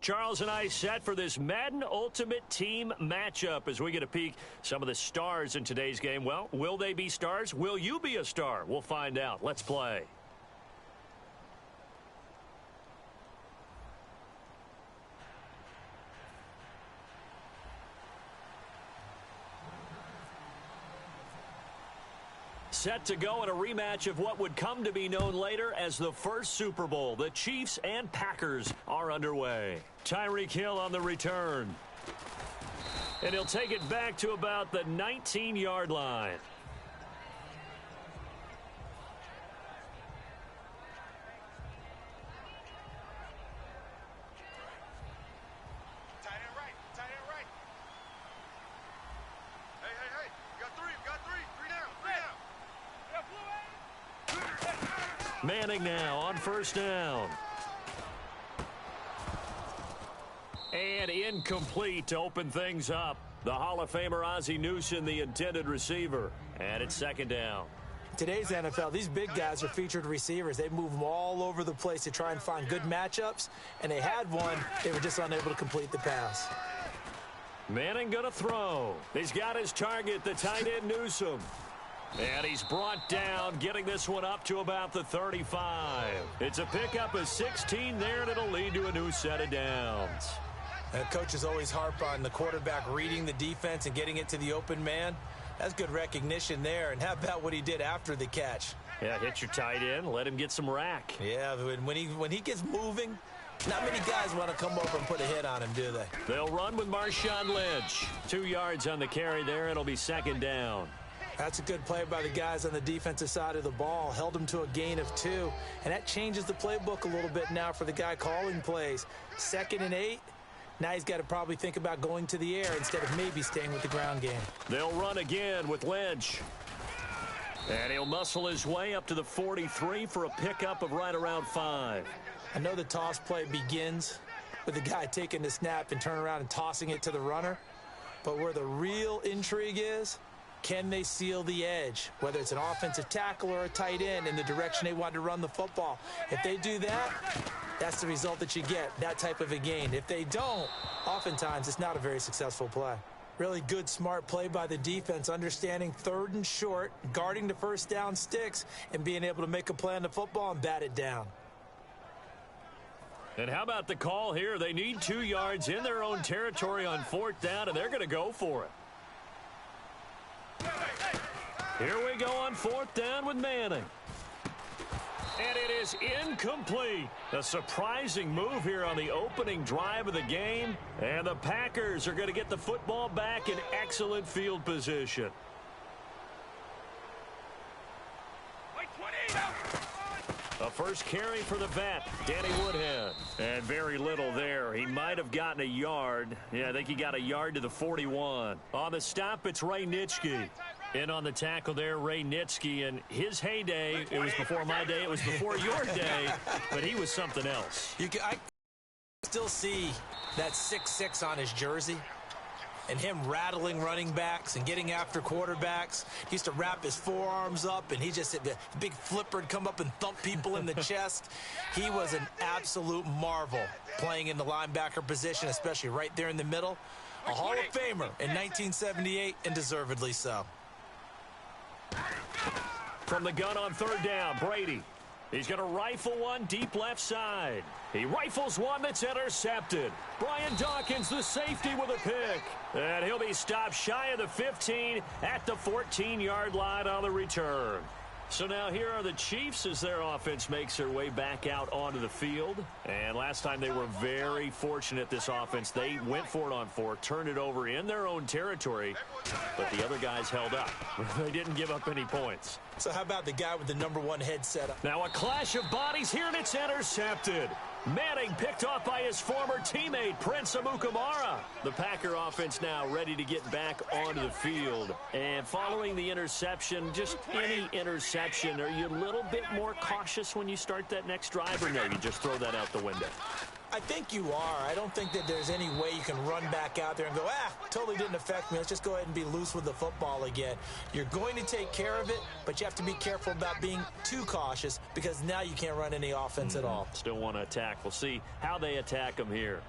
Charles and I set for this Madden Ultimate Team matchup as we get a peek some of the stars in today's game. Well, will they be stars? Will you be a star? We'll find out. Let's play. Set to go in a rematch of what would come to be known later as the first Super Bowl. The Chiefs and Packers are underway. Tyreek Hill on the return. And he'll take it back to about the 19-yard line. Manning now on first down. And incomplete to open things up. The Hall of Famer Ozzie Newsome, the intended receiver. And it's second down. Today's NFL, these big guys are featured receivers. They move them all over the place to try and find good matchups. And they had one. They were just unable to complete the pass. Manning going to throw. He's got his target, the tight end Newsome. And he's brought down, getting this one up to about the 35. It's a pickup of 16 there, and it'll lead to a new set of downs. Coaches always harp on the quarterback reading the defense and getting it to the open man. That's good recognition there. And how about what he did after the catch? Yeah, hit your tight end, let him get some rack. Yeah, when he gets moving, not many guys want to come over and put a hit on him, do they? They'll run with Marshawn Lynch. 2 yards on the carry there. It'll be second down. That's a good play by the guys on the defensive side of the ball. Held him to a gain of 2. And that changes the playbook a little bit now for the guy calling plays. 2nd and 8. Now he's got to probably think about going to the air instead of maybe staying with the ground game. They'll run again with Lynch. And he'll muscle his way up to the 43 for a pickup of right around 5. I know the toss play begins with the guy taking the snap and turning around and tossing it to the runner. But where the real intrigue is, can they seal the edge, whether it's an offensive tackle or a tight end, in the direction they want to run the football? If they do that, that's the result that you get, that type of a gain. If they don't, oftentimes it's not a very successful play. Really good, smart play by the defense, understanding 3rd and short, guarding the first down sticks, and being able to make a play on the football and bat it down. And how about the call here? They need 2 yards in their own territory on 4th down, and they're going to go for it. Here we go on 4th down with Manning. And it is incomplete. A surprising move here on the opening drive of the game. And the Packers are going to get the football back in excellent field position. A first carry for the vet, Danny Woodhead. And very little there. He might have gotten a yard. Yeah, I think he got a yard to the 41. On the stop, it's Ray Nitschke. In on the tackle there, Ray Nitschke. And his heyday, it was before my day, it was before your day, but he was something else. I still see that 6'6" on his jersey. And him rattling running backs and getting after quarterbacks. He used to wrap his forearms up, and he just had the big flipper would come up and thump people in the chest. He was an absolute marvel playing in the linebacker position, especially right there in the middle. A Hall of Famer in 1978, and deservedly so. From the gun on 3rd down, Brady. He's going to rifle one deep left side. He rifles one that's intercepted. Brian Dawkins, the safety, with a pick. And he'll be stopped shy of the 15 at the 14-yard line on the return. So now here are the Chiefs as their offense makes their way back out onto the field. And last time they were very fortunate, this offense. They went for it on 4, turned it over in their own territory, but the other guys held up. They didn't give up any points. So how about the guy with the #1 headset? Now a clash of bodies here, and it's intercepted. Manning picked off by his former teammate, Prince Amukamara. The Packer offense now ready to get back onto the field. And following the interception, just any interception, are you a little bit more cautious when you start that next drive, or maybe just throw that out the window? I think you are. I don't think that there's any way you can run back out there and go, totally didn't affect me. Let's just go ahead and be loose with the football again. You're going to take care of it, but you have to be careful about being too cautious, because now you can't run any offense at all. Still want to attack. We'll see how they attack them here.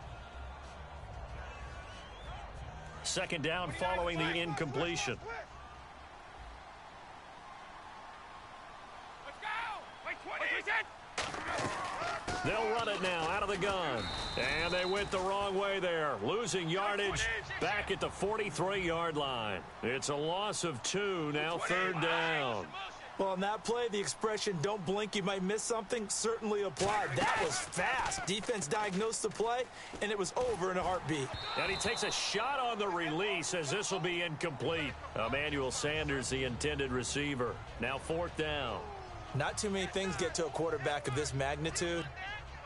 Second down following the incompletion. They'll run it now out of the gun. And they went the wrong way there. Losing yardage back at the 43-yard line. It's a loss of 2, now third down. Well, on that play, the expression, don't blink, you might miss something, certainly applied. That was fast. Defense diagnosed the play, and it was over in a heartbeat. And he takes a shot on the release as this will be incomplete. Emmanuel Sanders, the intended receiver. Now fourth down. Not too many things get to a quarterback of this magnitude,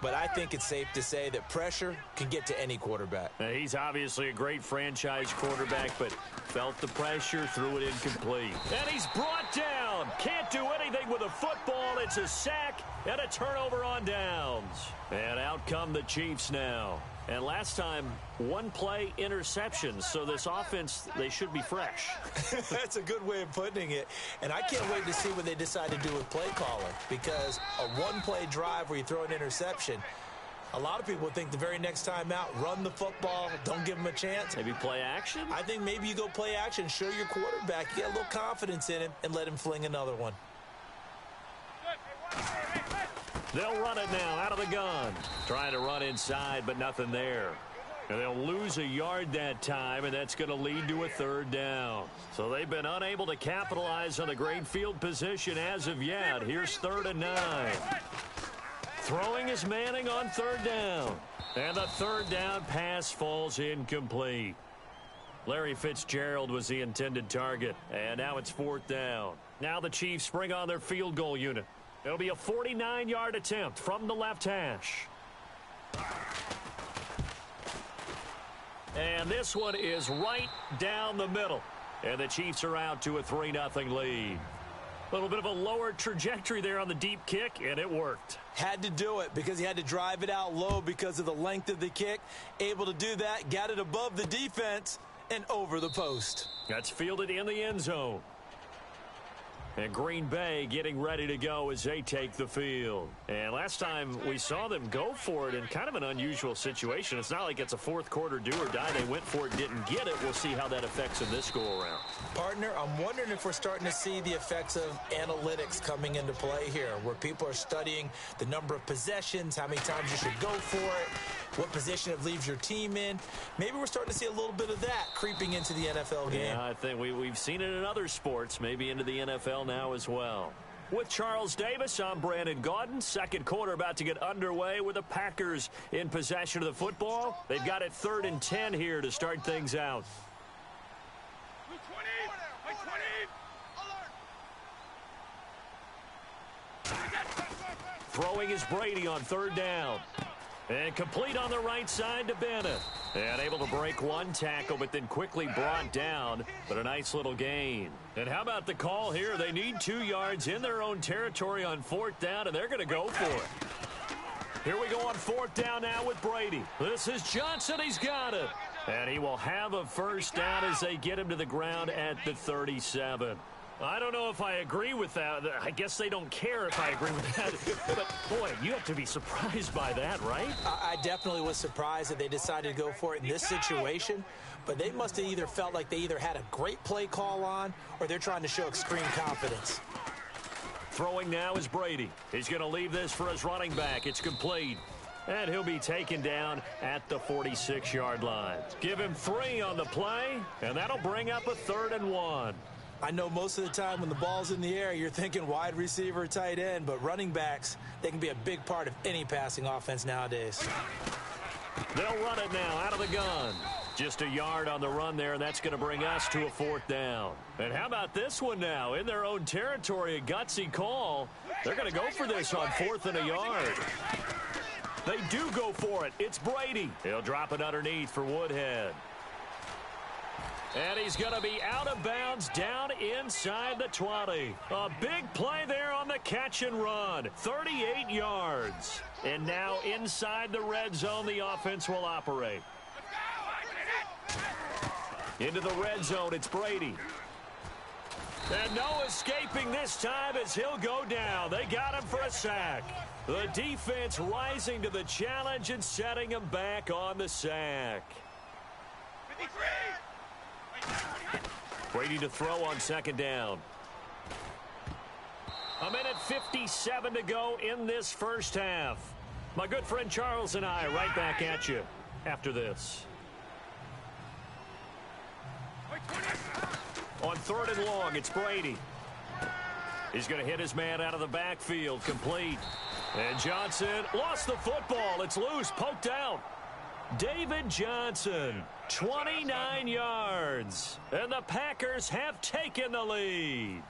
but I think it's safe to say that pressure can get to any quarterback. He's obviously a great franchise quarterback, but felt the pressure, threw it incomplete. And he's brought down. Can't do anything with a football. It's a sack and a turnover on downs. And out come the Chiefs now. And last time, one play interception. So this offense, they should be fresh. That's a good way of putting it. And I can't wait to see what they decide to do with play calling. Because a one-play drive where you throw an interception, a lot of people think the very next time out, run the football, don't give them a chance. Maybe play action? I think maybe you go play action, show your quarterback, you get a little confidence in him, and let him fling another one. They'll run it now out of the gun. Trying to run inside, but nothing there. And they'll lose a yard that time, and that's going to lead to a third down. So they've been unable to capitalize on the great field position as of yet. Here's 3rd and 9. Throwing is Manning on third down. And the third down pass falls incomplete. Larry Fitzgerald was the intended target. And now it's fourth down. Now the Chiefs bring on their field goal unit. It'll be a 49-yard attempt from the left hash. And this one is right down the middle. And the Chiefs are out to a 3-0 lead. A little bit of a lower trajectory there on the deep kick, and it worked. Had to do it because he had to drive it out low because of the length of the kick. Able to do that, got it above the defense, and over the post. That's fielded in the end zone. And Green Bay getting ready to go as they take the field. And last time we saw them go for it in kind of an unusual situation. It's not like it's a fourth quarter do or die. They went for it, didn't get it. We'll see how that affects in this go-around. Partner, I'm wondering if we're starting to see the effects of analytics coming into play here, where people are studying the number of possessions, how many times you should go for it, what position it leaves your team in. Maybe we're starting to see a little bit of that creeping into the NFL game. Yeah, I think we've seen it in other sports, maybe into the NFL now as well. With Charles Davis, I'm Brandon Gaudin. Second quarter about to get underway with the Packers in possession of the football. They've got it 3rd and 10 here to start things out. Throwing is Brady on third down. And complete on the right side to Bennett. And able to break one tackle, but then quickly brought down. But a nice little gain. And how about the call here? They need 2 yards in their own territory on fourth down, and they're going to go for it. Here we go on fourth down now with Brady. This is Johnson. He's got it. And he will have a first down as they get him to the ground at the 37. I don't know if I agree with that. I guess they don't care if I agree with that. But, boy, you have to be surprised by that, right? I definitely was surprised that they decided to go for it in this situation. But they must have either felt like they either had a great play call on or they're trying to show extreme confidence. Throwing now is Brady. He's going to leave this for his running back. It's complete. And he'll be taken down at the 46-yard line. Give him 3 on the play, and that'll bring up a 3rd and 1. I know most of the time when the ball's in the air, you're thinking wide receiver, tight end, but running backs, they can be a big part of any passing offense nowadays. They'll run it now out of the gun. Just a yard on the run there, and that's going to bring us to a 4th down. And how about this one now? In their own territory, a gutsy call. They're going to go for this on 4th and a yard. They do go for it. It's Brady. He'll drop it underneath for Woodhead. And he's going to be out of bounds down inside the 20. A big play there on the catch and run. 38 yards. And now inside the red zone, the offense will operate. Into the red zone, it's Brady. And no escaping this time as he'll go down. They got him for a sack. The defense rising to the challenge and setting him back on the sack. 53. Brady to throw on second down. 1:57 to go in this first half. My good friend Charles and I right back at you after this. On third and long, it's Brady. He's going to hit his man out of the backfield, complete. And Johnson lost the football. It's loose, poked out. David Johnson, 29 yards. And the Packers have taken the lead.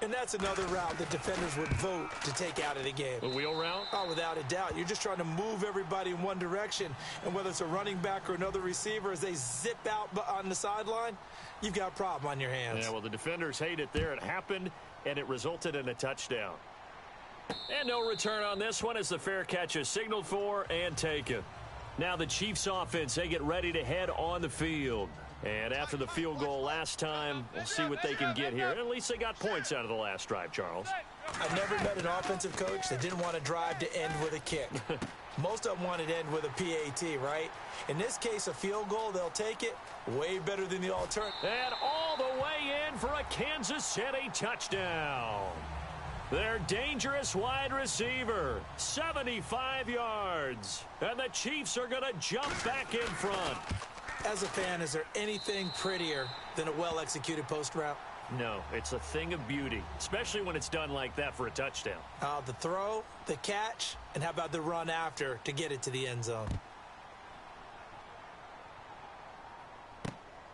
And that's another route that defenders would vote to take out of the game. The wheel route? Oh, without a doubt. You're just trying to move everybody in one direction. And whether it's a running back or another receiver, as they zip out on the sideline, you've got a problem on your hands. Yeah, well, the defenders hate it there. It happened, and it resulted in a touchdown. And no return on this one as the fair catch is signaled for and taken. Now the Chiefs offense, they get ready to head on the field. And after the field goal last time, we'll see what they can get here. At least they got points out of the last drive, Charles. I've never met an offensive coach that didn't want to drive to end with a kick. Most of them wanted to end with a PAT, right? In this case, a field goal, they'll take it. Way better than the alternative. And all the way in for a Kansas City touchdown. Their dangerous wide receiver, 75 yards. And the Chiefs are going to jump back in front. As a fan, is there anything prettier than a well-executed post route? No, it's a thing of beauty, especially when it's done like that for a touchdown. The throw, the catch, and how about the run after to get it to the end zone?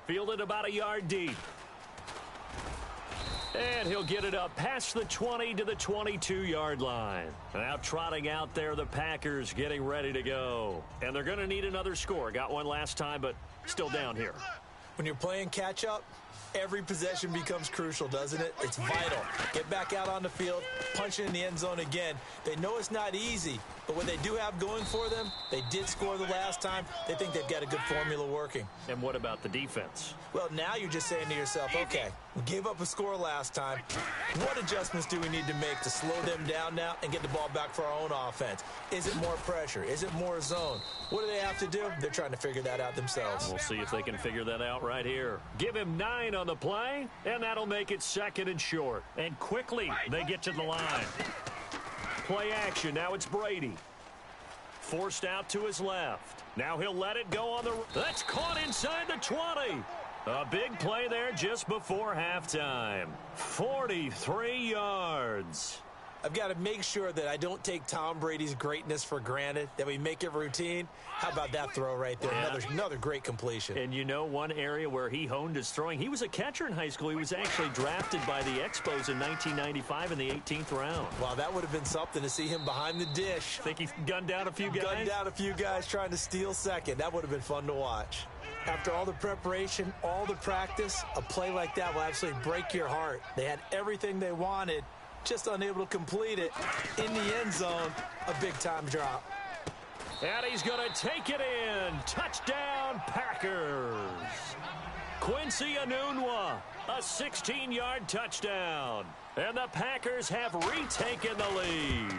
Fielded about a yard deep. And he'll get it up past the 20 to the 22-yard line. Now trotting out there, the Packers getting ready to go. And they're going to need another score. Got one last time, but still down here. When you're playing catch-up, every possession becomes crucial, doesn't it? It's vital. Get back out on the field, punch it in the end zone again. They know it's not easy, but what they do have going for them, they did score the last time. They think they've got a good formula working. And what about the defense? Well, now you're just saying to yourself, okay, we gave up a score last time. What adjustments do we need to make to slow them down now and get the ball back for our own offense? Is it more pressure? Is it more zone? What do they have to do? They're trying to figure that out themselves. We'll see if they can figure that out right here. Give him 9 on the play, and that'll make it second and short. And quickly, they get to the line. Play action. Now it's Brady. Forced out to his left. Now he'll let it go on the... That's caught inside the 20. A big play there just before halftime. 43 yards. I've got to make sure that I don't take Tom Brady's greatness for granted, that we make it routine. How about that throw right there? Yeah. Another great completion. And you know one area where he honed his throwing, he was a catcher in high school. He was actually drafted by the Expos in 1995 in the 18th round. Wow, that would have been something to see him behind the dish. Think he gunned down a few guys? Gunned down a few guys trying to steal second. That would have been fun to watch. After all the preparation, all the practice, a play like that will absolutely break your heart. They had everything they wanted, just unable to complete it. In the end zone, a big-time drop. And he's going to take it in. Touchdown, Packers. Quincy Enunwa, a 16-yard touchdown. And the Packers have retaken the lead.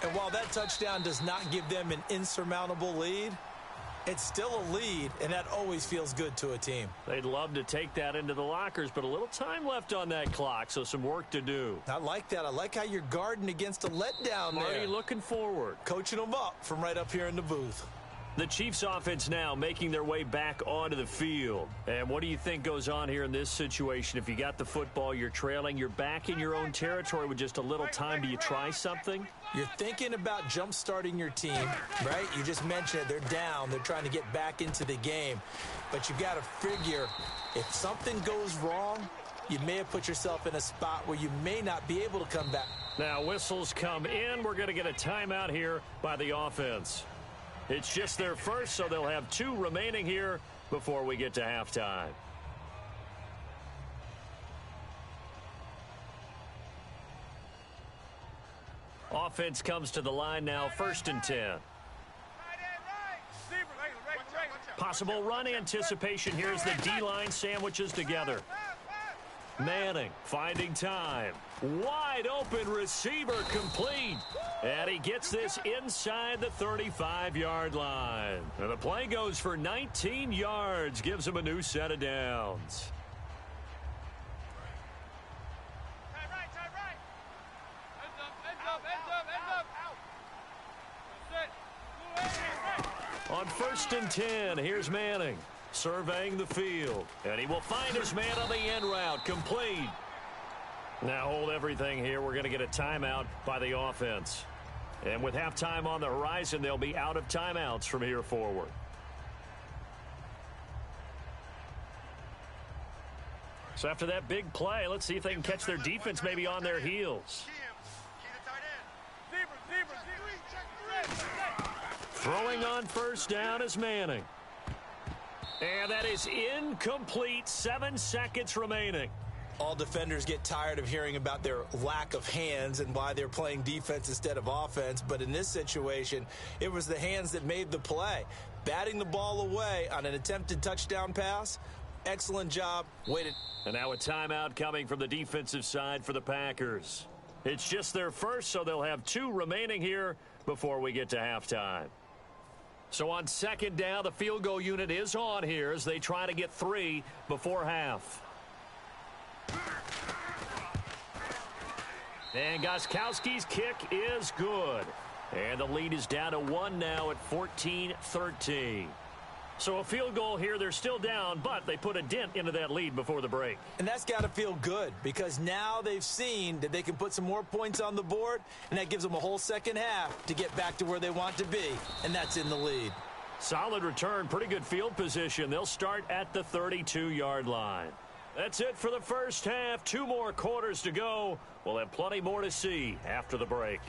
And while that touchdown does not give them an insurmountable lead, it's still a lead, and that always feels good to a team. They'd love to take that into the lockers, but a little time left on that clock, so some work to do. I like that. I like how you're guarding against a letdown there. Marty looking forward. Coaching them up from right up here in the booth. The Chiefs offense now making their way back onto the field. And what do you think goes on here in this situation? If you got the football, you're trailing, you're back in your own territory with just a little time. Do you try something? You're thinking about jump-starting your team, right? You just mentioned it. They're down. They're trying to get back into the game. But you've got to figure if something goes wrong, you may have put yourself in a spot where you may not be able to come back. Now whistles come in. We're going to get a timeout here by the offense. It's just their first, so they'll have 2 remaining here before we get to halftime. Offense comes to the line now, 1st and 10. Possible run anticipation here as the D-line sandwiches together. Manning finding time. Wide open receiver complete. And he gets this inside the 35-yard line. And the play goes for 19 yards, gives him a new set of downs. On 1st and 10, here's Manning surveying the field. And he will find his man on the end route, complete. Now hold everything here. We're going to get a timeout by the offense. And with halftime on the horizon, they'll be out of timeouts from here forward. So after that big play, let's see if they can catch their defense maybe on their heels. Throwing on 1st down is Manning. And that is incomplete. 7 seconds remaining. All defenders get tired of hearing about their lack of hands and why they're playing defense instead of offense. But in this situation, it was the hands that made the play. Batting the ball away on an attempted touchdown pass. Excellent job. Waited. And now a timeout coming from the defensive side for the Packers. It's just their first, so they'll have 2 remaining here before we get to halftime. So on 2nd down, the field goal unit is on here as they try to get 3 before half. And Gostkowski's kick is good. And the lead is down to 1 now at 14-13. So a field goal here, they're still down, but they put a dent into that lead before the break. And that's got to feel good because now they've seen that they can put some more points on the board, and that gives them a whole second half to get back to where they want to be, and that's in the lead. Solid return, pretty good field position. They'll start at the 32-yard line. That's it for the first half. 2 more quarters to go. We'll have plenty more to see after the break.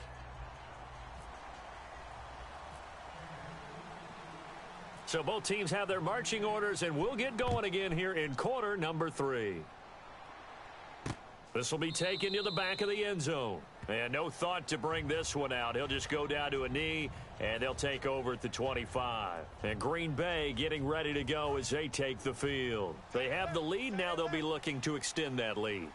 So both teams have their marching orders, and we'll get going again here in quarter number 3. This will be taken to the back of the end zone. And no thought to bring this one out. He'll just go down to a knee, and they'll take over at the 25. And Green Bay getting ready to go as they take the field. They have the lead. Now they'll be looking to extend that lead.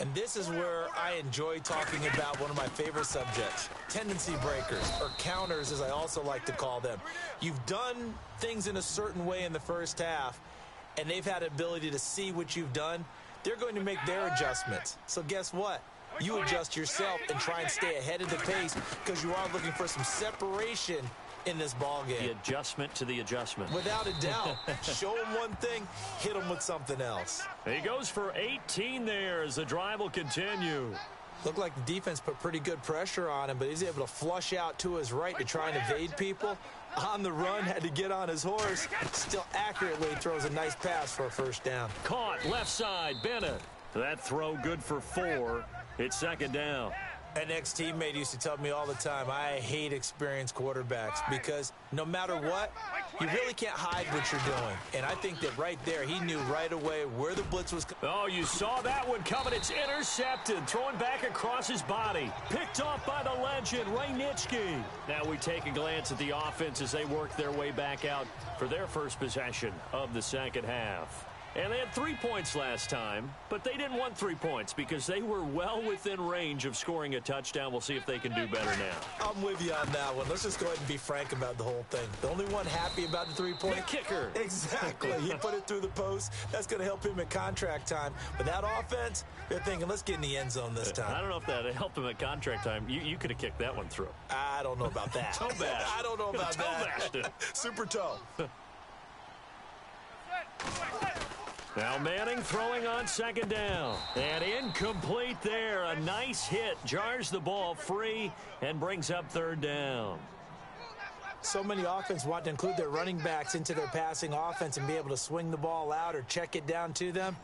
And this is where I enjoy talking about one of my favorite subjects, tendency breakers, or counters as I also like to call them. You've done things in a certain way in the first half, and they've had the ability to see what you've done. They're going to make their adjustments. So guess what? You adjust yourself and try and stay ahead of the pace because you are looking for some separation in this ball game. The adjustment to the adjustment. Without a doubt. Show him one thing, hit him with something else. He goes for 18 there as the drive will continue. Looked like the defense put pretty good pressure on him, but he's able to flush out to his right to try and evade people. On the run, had to get on his horse. Still accurately throws a nice pass for a 1st down. Caught left side, Bennett. That throw good for 4. It's 2nd down. An ex-teammate used to tell me all the time, I hate experienced quarterbacks because no matter what, you really can't hide what you're doing. And I think that right there, he knew right away where the blitz was coming. Oh, you saw that one coming. It's intercepted. Throwing back across his body. Picked off by the legend, Ray Nitschke. Now we take a glance at the offense as they work their way back out for their first possession of the second half. And they had 3 points last time, but they didn't want 3 points because they were well within range of scoring a touchdown. We'll see if they can do better now. I'm with you on that one. Let's just go ahead and be frank about the whole thing. The only one happy about the 3-point. The kicker. Exactly. He put it through the post. That's going to help him at contract time. But that offense, they're thinking, let's get in the end zone this time. I don't know if that helped him at contract time. You could have kicked that one through. I don't know about that. Toe bash. I don't know about that. Toe bashed it. Super toe. Now Manning throwing on 2nd down. And incomplete there. A nice hit. Jars the ball free and brings up 3rd down. So many offense want to include their running backs into their passing offense and be able to swing the ball out or check it down to them.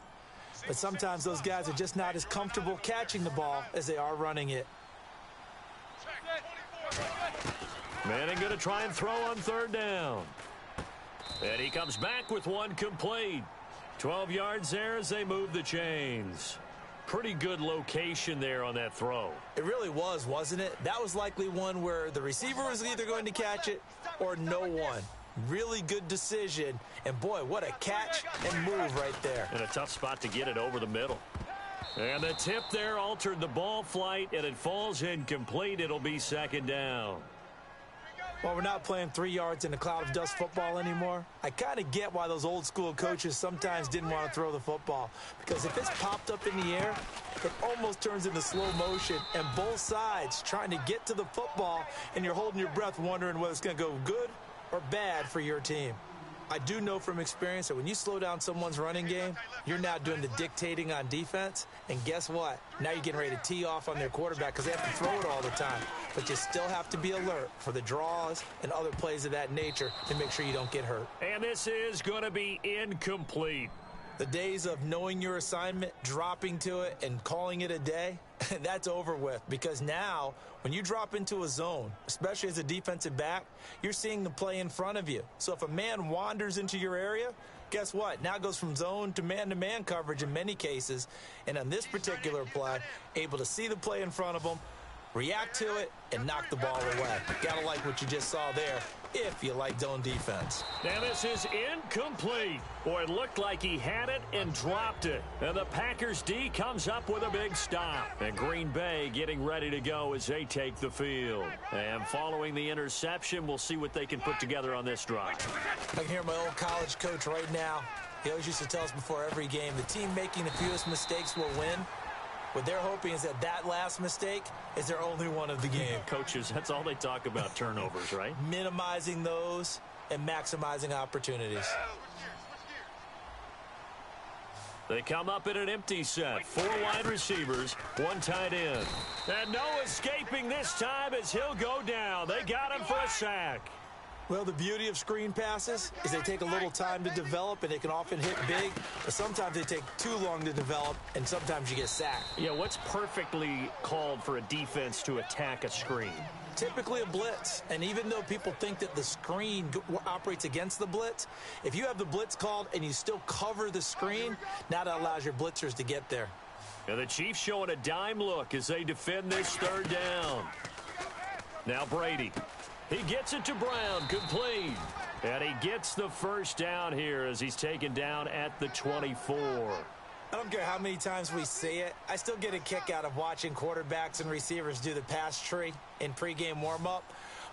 But sometimes those guys are just not as comfortable catching the ball as they are running it. Manning going to try and throw on 3rd down. And he comes back with one complete. 12 yards there as they move the chains. Pretty good location there on that throw. It really was, wasn't it? That was likely one where the receiver was either going to catch it or no one. Really good decision. And, boy, what a catch and move right there. And a tough spot to get it over the middle. And the tip there altered the ball flight, and it falls incomplete. It'll be second down. Well, we're not playing 3 yards in a cloud of dust football anymore. I kind of get why those old school coaches sometimes didn't want to throw the football. Because if it's popped up in the air, it almost turns into slow motion. And both sides trying to get to the football, and you're holding your breath wondering whether it's going to go good or bad for your team. I do know from experience that when you slow down someone's running game, you're now doing the dictating on defense. And guess what? Now you're getting ready to tee off on their quarterback because they have to throw it all the time. But you still have to be alert for the draws and other plays of that nature to make sure you don't get hurt. And this is going to be incomplete. The days of knowing your assignment, dropping to it, and calling it a day, that's over with. Because now, when you drop into a zone, especially as a defensive back, you're seeing the play in front of you. So if a man wanders into your area, guess what? Now it goes from zone to man-to-man coverage in many cases. And on this particular play, able to see the play in front of him, react to it, and knock the ball away. Gotta like what you just saw there, if you like zone defense. Now this is incomplete. Boy, it looked like he had it and dropped it. And the Packers D comes up with a big stop. And Green Bay getting ready to go as they take the field. And following the interception, we'll see what they can put together on this drive. I can hear my old college coach right now. He always used to tell us before every game, the team making the fewest mistakes will win. What they're hoping is that last mistake is their only one of the game. Coaches, that's all they talk about, turnovers, right? Minimizing those and maximizing opportunities. They come up in an empty set. 4 wide receivers, 1 tight end. And no escaping this time as he'll go down. They got him for a sack. Well, the beauty of screen passes is they take a little time to develop, and they can often hit big, but sometimes they take too long to develop, and sometimes you get sacked. Yeah, what's perfectly called for a defense to attack a screen? Typically a blitz, and even though people think that the screen operates against the blitz, if you have the blitz called and you still cover the screen, now that allows your blitzers to get there. And the Chiefs showing a dime look as they defend this 3rd down. Now Brady. He gets it to Brown, complete. And he gets the 1st down here as he's taken down at the 24. I don't care how many times we see it. I still get a kick out of watching quarterbacks and receivers do the pass tree in pregame warm-up.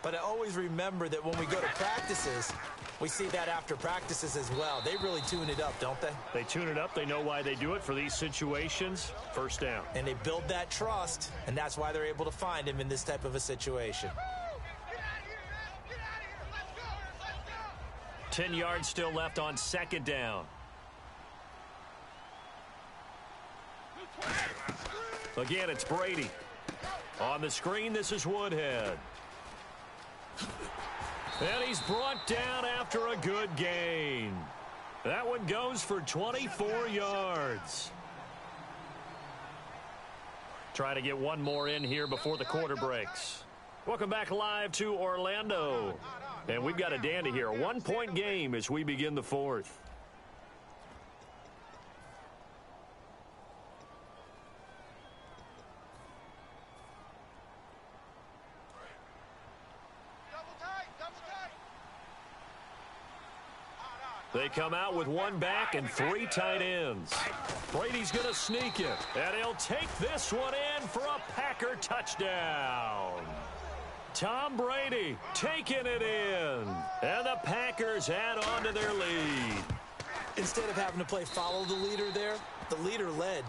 But I always remember that when we go to practices, we see that after practices as well. They really tune it up, don't they? They tune it up. They know why they do it for these situations. 1st down. And they build that trust, and that's why they're able to find him in this type of a situation. 10 yards still left on 2nd down. Again, it's Brady. On the screen, this is Woodhead. And he's brought down after a good gain. That one goes for 24 yards. Try to get one more in here before the quarter breaks. Welcome back live to Orlando. And we've got a dandy here. A 1-point game as we begin the 4th. They come out with 1 back and 3 tight ends. Brady's going to sneak it. And he'll take this one in for a Packer touchdown. Tom Brady taking it in. And the Packers add on to their lead. Instead of having to play follow the leader there, the leader led.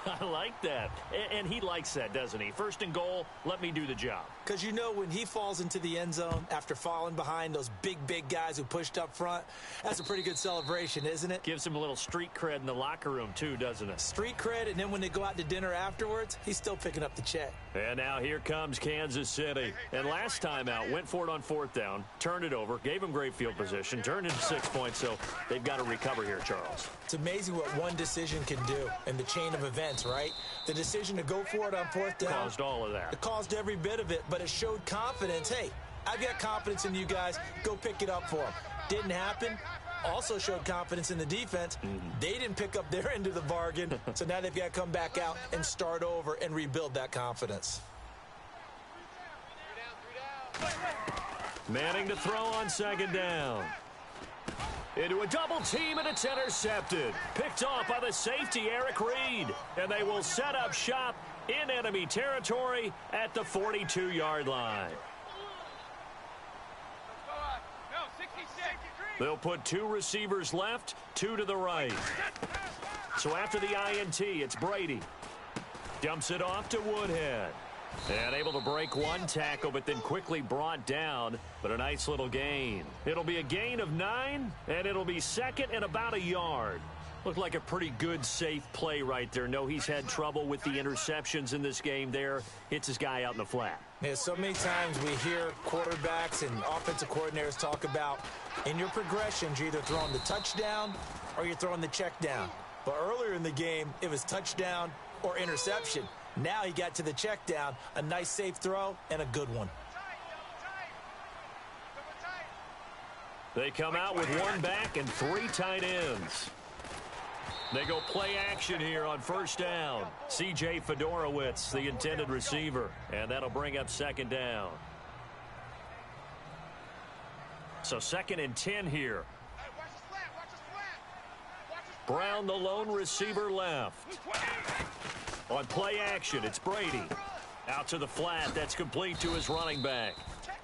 I like that. And he likes that, doesn't he? 1st and goal, let me do the job. Because you know when he falls into the end zone after falling behind those big guys who pushed up front, that's a pretty good celebration, isn't it? Gives him a little street cred in the locker room, too, doesn't it? Street cred, and then when they go out to dinner afterwards, he's still picking up the check. And now here comes Kansas City. And last time out, went for it on 4th down, turned it over, gave him great field position, turned into 6 points, so they've got to recover here, Charles. It's amazing what one decision can do in the chain of events, right? The decision to go for it on 4th down caused all of that. It caused every bit of it, but it showed confidence. Hey, I've got confidence in you guys. Go pick it up for them. Didn't happen. Also showed confidence in the defense. They didn't pick up their end of the bargain, so now they've got to come back out and start over and rebuild that confidence. Manning to throw on 2nd down. into a double team, and it's intercepted. Picked off by the safety, Eric Reed. And they will set up shop in enemy territory at the 42-yard line. They'll put 2 receivers left, 2 to the right. So after the INT, it's Brady. Dumps it off to Woodhead. And able to break 1 tackle, but then quickly brought down. But a nice little gain. It'll be a gain of 9, and it'll be second and about a yard. Looked like a pretty good, safe play right there. No, he's had trouble with the interceptions in this game there. Hits his guy out in the flat. Yeah, so many times we hear quarterbacks and offensive coordinators talk about in your progressions, you're either throwing the touchdown or you're throwing the check down. But earlier in the game, it was touchdown or interception. Now he got to the check down, a nice safe throw, and a good one. They come out with 1 back and 3 tight ends. They go play action here on first down. C.J. Fedorowicz, the intended receiver, and that'll bring up second down. So second and 10 here. Brown, the lone receiver, left. On play action, it's Brady. Out to the flat. That's complete to his running back.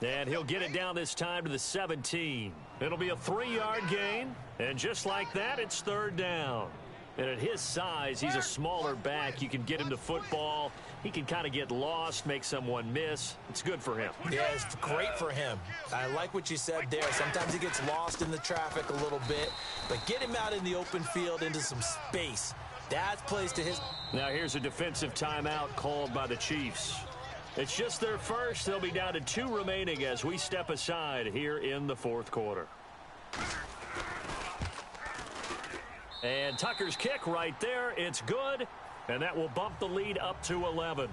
And he'll get it down this time to the 17. It'll be a 3-yard gain. And just like that, it's third down. And at his size, he's a smaller back. You can get him to football. He can kind of get lost, make someone miss. It's good for him. Yeah, it's great for him. I like what you said there. Sometimes he gets lost in the traffic a little bit. But get him out in the open field into some space. That plays to his... Now here's a defensive timeout called by the Chiefs. It's just their first. They'll be down to 2 remaining as we step aside here in the fourth quarter. And Tucker's kick right there. It's good, and that will bump the lead up to 11.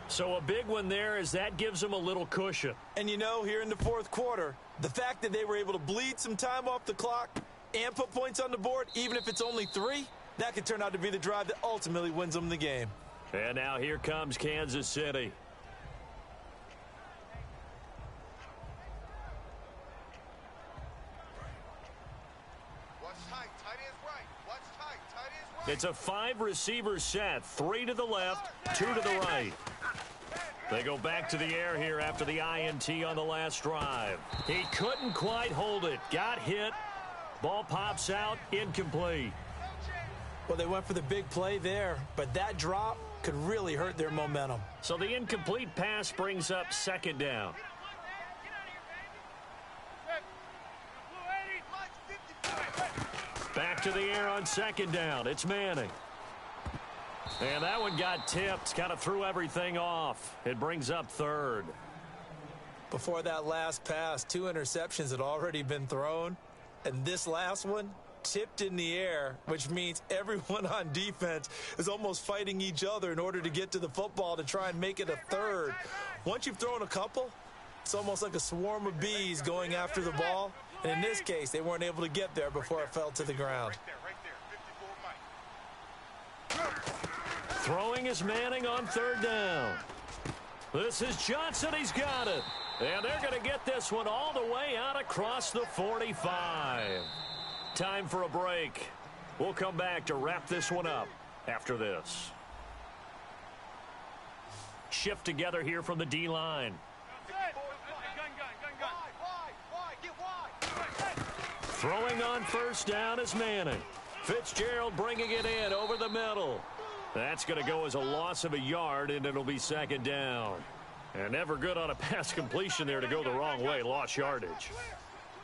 So a big one there as that gives them a little cushion. And you know, here in the fourth quarter, the fact that they were able to bleed some time off the clock and put points on the board, even if it's only 3, that could turn out to be the drive that ultimately wins them the game. And now here comes Kansas City. It's a 5-receiver set, 3 to the left, 2 to the right. They go back to the air here after the INT on the last drive. He couldn't quite hold it. Got hit. Ball pops out, incomplete. Well, they went for the big play there, but that drop could really hurt their momentum. So the incomplete pass brings up second down. Back to the air on second down. It's Manning. And that one got tipped. Kind of threw everything off. It brings up third. Before that last pass, 2 interceptions had already been thrown. And this last one tipped in the air, which means everyone on defense is almost fighting each other in order to get to the football to try and make it a third. Once you've thrown a couple, it's almost like a swarm of bees going after the ball. And in this case, they weren't able to get there before it fell to the ground. Throwing is Manning on third down. This is Johnson. He's got it. And they're going to get this one all the way out across the 45. Time for a break. We'll come back to wrap this one up after this. Shift together here from the D-line. Throwing on first down is Manning. Fitzgerald bringing it in over the middle. That's going to go as a loss of a yard, and it'll be second down. And never good on a pass completion there to go the wrong way. Lost yardage.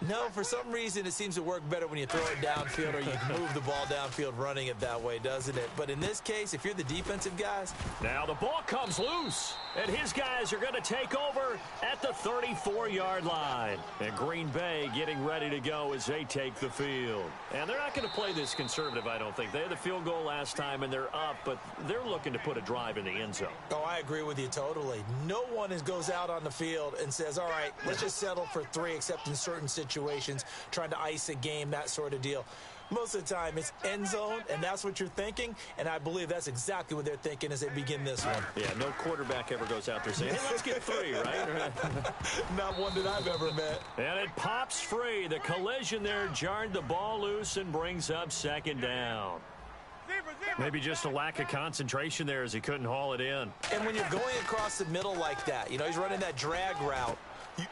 No, for some reason it seems to work better when you throw it downfield or you can move the ball downfield running it that way, doesn't it? But in this case, if you're the defensive guys... Now the ball comes loose, and his guys are going to take over at the 34-yard line. And Green Bay getting ready to go as they take the field. And they're not going to play this conservative, I don't think. They had the field goal last time, and they're up, but they're looking to put a drive in the end zone. Oh, I agree with you totally. No one goes out on the field and says, all right, let's just settle for 3, except in certain situations, trying to ice a game, that sort of deal. Most of the time, it's end zone, and that's what you're thinking, and I believe that's exactly what they're thinking as they begin this one. Yeah, no quarterback ever goes out there saying, hey, let's get 3, right? Not one that I've ever met. And it pops free. The collision there jarred the ball loose and brings up second down. Maybe just a lack of concentration there as he couldn't haul it in. And when you're going across the middle like that, he's running that drag route.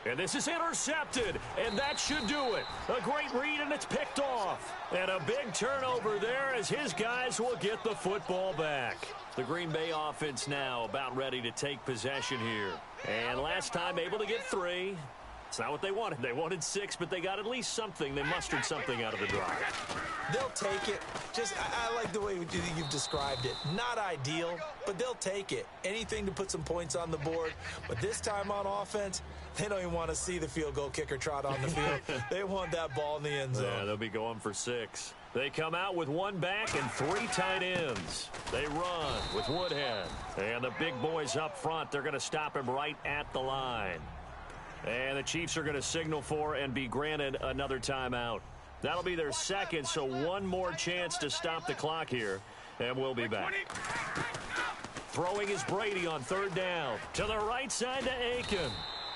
And this is intercepted, and that should do it. A great read, and it's picked off. And a big turnover there as his guys will get the football back. The Green Bay offense now about ready to take possession here. And last time able to get 3. It's not what they wanted. They wanted 6, but they got at least something. They mustered something out of the drive. They'll take it. I like the way you've described it. Not ideal, but they'll take it. Anything to put some points on the board. But this time on offense, they don't even want to see the field goal kicker trot on the field. They want that ball in the end zone. Yeah, they'll be going for 6. They come out with 1 back and 3 tight ends. They run with Woodhead. And the big boys up front, they're going to stop him right at the line. And the Chiefs are going to signal for and be granted another timeout. That'll be their second, so 1 more chance to stop the clock here, and we'll be back. Throwing is Brady on 3rd down. To the right side to Aiken.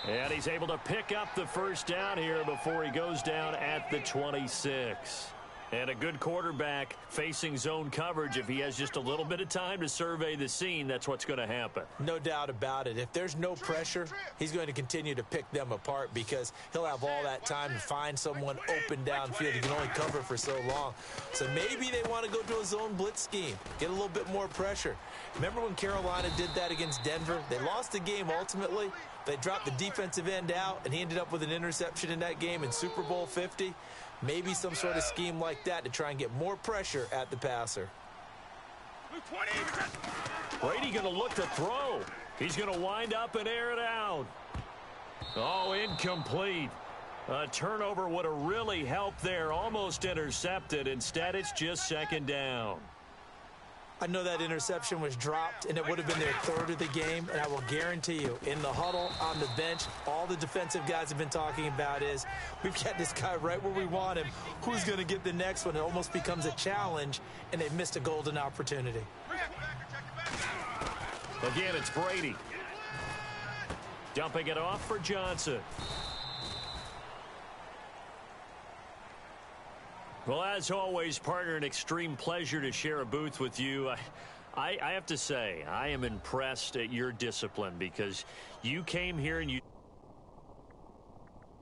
And he's able to pick up the first down here before he goes down at the 26. And a good quarterback facing zone coverage. If he has just a little bit of time to survey the scene, that's what's going to happen. No doubt about it. If there's no pressure, he's going to continue to pick them apart because he'll have all that time to find someone open downfield. He can only cover for so long. So maybe they want to go to a zone blitz scheme, get a little bit more pressure. Remember when Carolina did that against Denver? They lost the game ultimately. They dropped the defensive end out, and he ended up with an interception in that game in Super Bowl 50. Maybe some sort of scheme like that to try and get more pressure at the passer. Brady going to look to throw. He's going to wind up and air it out. Oh, incomplete. A turnover would have really helped there. Almost intercepted. Instead, it's just 2nd down. I know that interception was dropped, and it would have been their 3rd of the game, and I will guarantee you, in the huddle, on the bench, all the defensive guys have been talking about is, we've got this guy right where we want him. Who's going to get the next one? It almost becomes a challenge, and they've missed a golden opportunity. Again, it's Brady. Dumping it off for Johnson. Well, as always, partner, an extreme pleasure to share a booth with you. I have to say, I am impressed at your discipline because you came here and you